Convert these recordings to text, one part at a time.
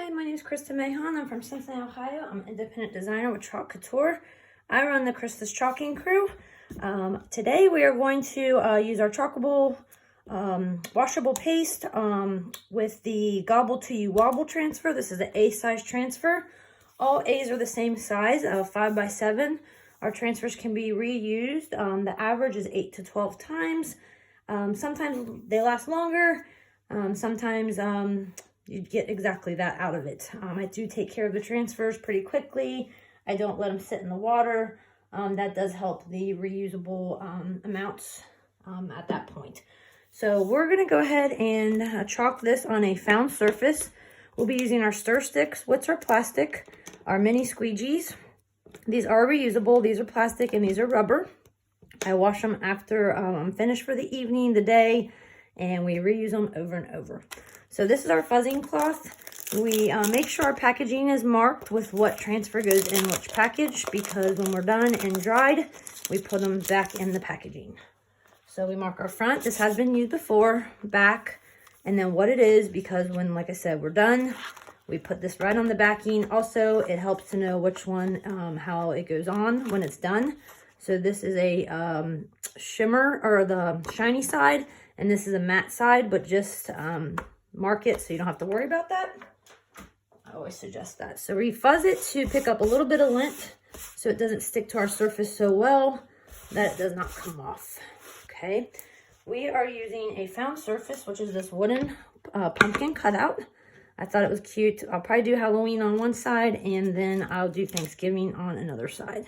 Hi, my name is Krista Mahon. I'm from Cincinnati, Ohio. I'm an independent designer with Couture. I run the Krista's Chalking Crew. Today we are going to use our chalkable washable paste with the Gobble to Wobble transfer. This is an A size transfer. All A's are the same size, 5 by 7. Our transfers can be reused. The average is 8 to 12 times. Sometimes they last longer. Sometimes you get exactly that out of it. I do take care of the transfers pretty quickly. I don't let them sit in the water. That does help the reusable amounts at that point. So we're going to go ahead and chalk this on a found surface. We'll be using our stir sticks, which are plastic, our mini squeegees. These are reusable. These are plastic and these are rubber. I wash them after I'm finished for the evening, the day, and we reuse them over and over. So this is our fuzzing cloth. We make sure our packaging is marked with what transfer goes in which package, because when we're done and dried, we put them back in the packaging. So we mark our front. This has been used before, back, and then what it is, because when, like I said, we're done, we put this right on the backing. Also, it helps to know which one, how it goes on when it's done. So this is a shimmer, or the shiny side, and this is a matte side, but just mark it so you don't have to worry about that. I always suggest that. So we fuzz it to pick up a little bit of lint so it doesn't stick to our surface so well that it does not come off. Okay, we are using a found surface, which is this wooden pumpkin cutout. I thought it was cute. I'll probably do Halloween on one side and then I'll do Thanksgiving on another side.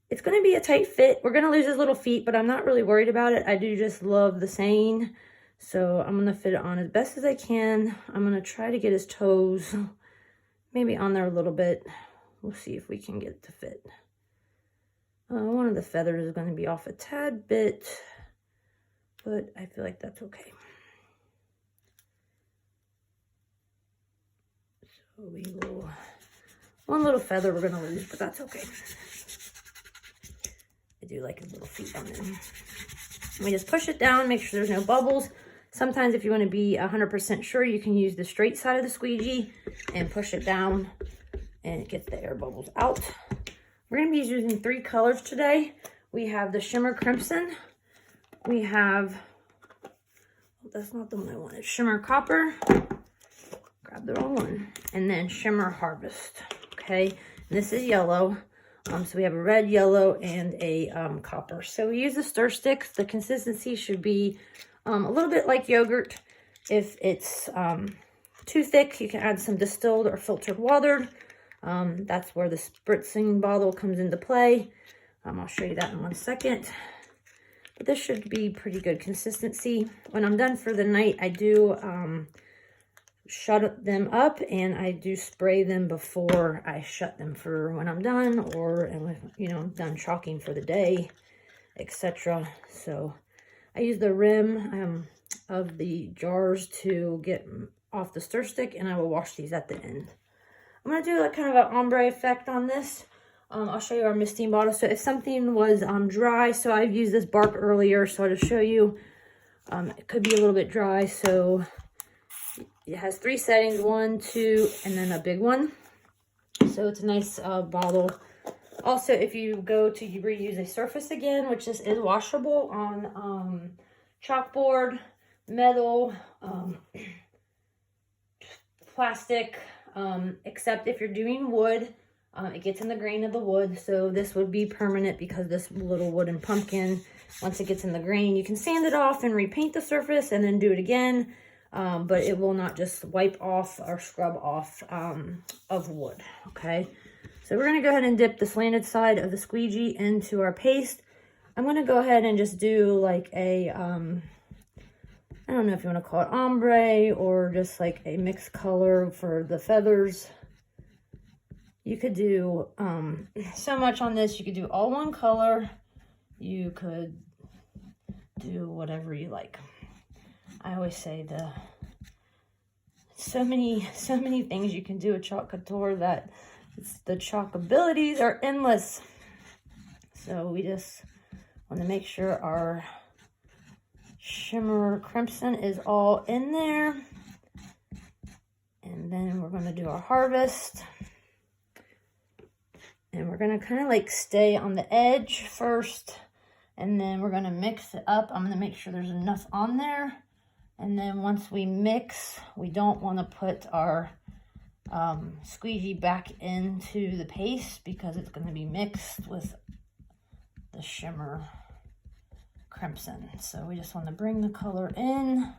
It's going to be a tight fit. We're going to lose his little feet, but I'm not really worried about it. I do just love the saying. So I'm going to fit it on as best as I can. I'm going to try to get his toes maybe on there a little bit. We'll see if we can get it to fit. One of the feathers is going to be off a tad bit, but I feel like that's okay. So we will, one little feather we're going to lose, but that's okay. I do like his little feet on them. We just push it down, make sure there's no bubbles. Sometimes if you want to be 100% sure, you can use the straight side of the squeegee and push it down and it gets the air bubbles out. We're going to be using 3 colors today. We have the Shimmer Crimson. We have, that's not the one I wanted, Shimmer Copper. Grab the wrong one. And then Shimmer Harvest. Okay, and this is yellow. So we have a red, yellow, and a copper. So we use the stir sticks. The consistency should be a little bit like yogurt. If it's too thick, you can add some distilled or filtered water. That's where the spritzing bottle comes into play. I'll show you that in one second. But this should be pretty good consistency. When I'm done for the night, I do shut them up and I do spray them before I shut them for when I'm done, or you know, done chalking for the day, etc. So I use the rim of the jars to get off the stir stick, and I will wash these at the end. I'm going to do like kind of an ombre effect on this. I'll show you our misting bottle. So if something was dry, so I've used this bark earlier, so to show you, it could be a little bit dry. So it has 3 settings, 1, 2, and then a big one. So it's a nice bottle. Also, if you go to reuse a surface again, which this is washable on chalkboard, metal, plastic, except if you're doing wood, it gets in the grain of the wood. So this would be permanent because this little wooden pumpkin, once it gets in the grain, you can sand it off and repaint the surface and then do it again. But it will not just wipe off or scrub off of wood. Okay, so we're going to go ahead and dip the slanted side of the squeegee into our paste. I'm going to go ahead and just do like a, I don't know if you want to call it ombre or just like a mixed color for the feathers. You could do so much on this. You could do all one color. You could do whatever you like. I always say so many things you can do with Chalk Couture that the chalk abilities are endless. So we just want to make sure our Shimmer Crimson is all in there. And then going to do our harvest. And we're going to kind of like stay on the edge first. And then we're going to mix it up. I'm going to make sure there's enough on there. And then once we mix, we don't want to put our squeegee back into the paste because it's going to be mixed with the shimmer crimson. So we just want to bring the color in.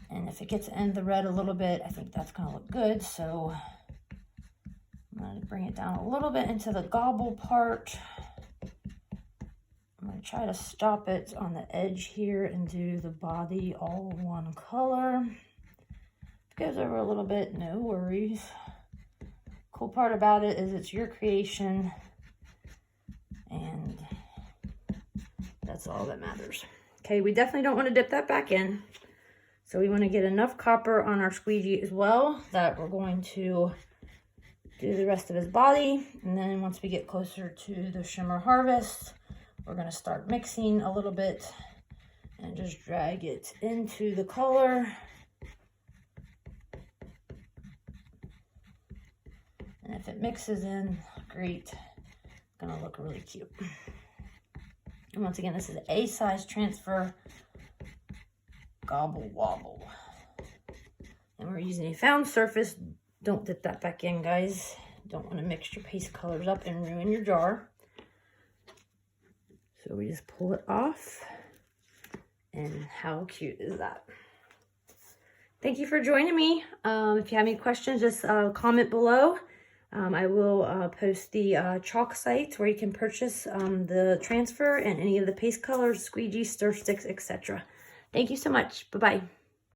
And if it gets in the red a little bit, I think that's going to look good. So I'm going to bring it down a little bit into the gobble part. I'm going to try to stop it on the edge here and do the body all one color. If it goes over a little bit, no worries. Cool part about it is it's your creation, and that's all that matters. Okay, we definitely don't want to dip that back in. So we want to get enough copper on our squeegee as well that we're going to do the rest of his body. And then once we get closer to the shimmer harvest, we're going to start mixing a little bit and just drag it into the color. And if it mixes in, great. It's going to look really cute. And once again, this is a size transfer Gobble Wobble. And we're using a found surface. Don't dip that back in, guys. Don't want to mix your paste colors up and ruin your jar. So we just pull it off. And how cute is that? Thank you for joining me. If you have any questions, just comment below. I will post the chalk site where you can purchase the transfer and any of the paste colors, squeegee, stir sticks, etc. Thank you so much. Bye-bye.